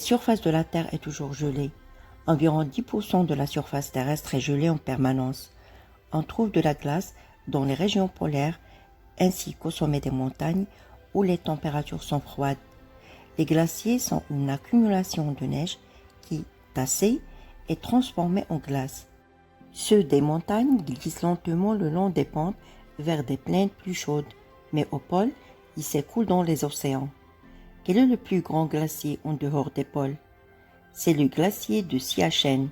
surface de la Terre est toujours gelée. Environ 10% de la surface terrestre est gelée en permanence. On trouve de la glace dans les régions polaires ainsi qu'au sommet des montagnes où les températures sont froides. Les glaciers sont une accumulation de neige qui, tassée, est transformée en glace. Ceux des montagnes glissent lentement le long des pentes vers des plaines plus chaudes, mais au pôle, ils s'écoulent dans les océans. Quel est le plus grand glacier en dehors des pôles? C'est le glacier de Siachen,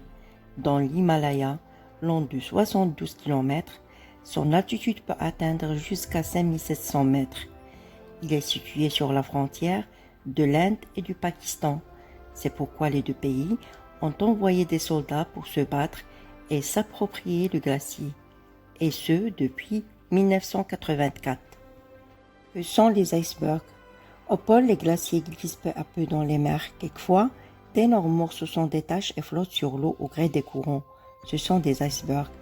dans l'Himalaya, long de 72 km. Son altitude peut atteindre jusqu'à 5700 mètres. Il est situé sur la frontière de l'Inde et du Pakistan. C'est pourquoi les deux pays ont envoyé des soldats pour se battre et s'approprier le glacier, et ce depuis 1984. Que sont les icebergs? Au pôle, les glaciers glissent peu à peu dans les mers. Quelquefois, d'énormes morceaux s'en détachent et flottent sur l'eau au gré des courants. Ce sont des icebergs.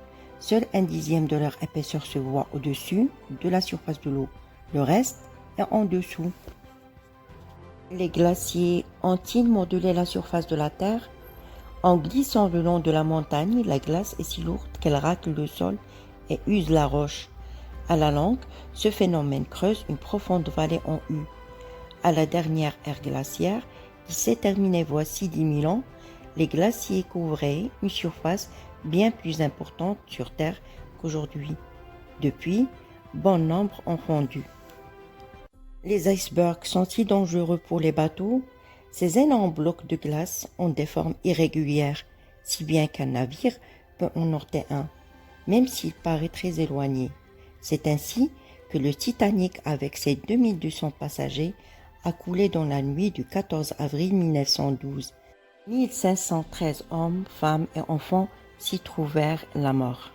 Seul 1/10 de leur épaisseur se voit au-dessus de la surface de l'eau. Le reste est en dessous. Les glaciers ont-ils modulé la surface de la Terre? En glissant le long de la montagne, la glace est si lourde qu'elle racle le sol et use la roche. À la longue, ce phénomène creuse une profonde vallée en U. À la dernière ère glaciaire, qui s'est terminée voici 10 000 ans, les glaciers couvraient une surface bien plus importante sur Terre qu'aujourd'hui. Depuis, bon nombre ont fondu. Les icebergs sont-ils dangereux pour les bateaux? Ces énormes blocs de glace ont des formes irrégulières, si bien qu'un navire peut en heurter un, même s'il paraît très éloigné. C'est ainsi que le Titanic, avec ses 2200 passagers, a coulé dans la nuit du 14 avril 1912. 1513 hommes, femmes et enfants s'y trouvèrent la mort.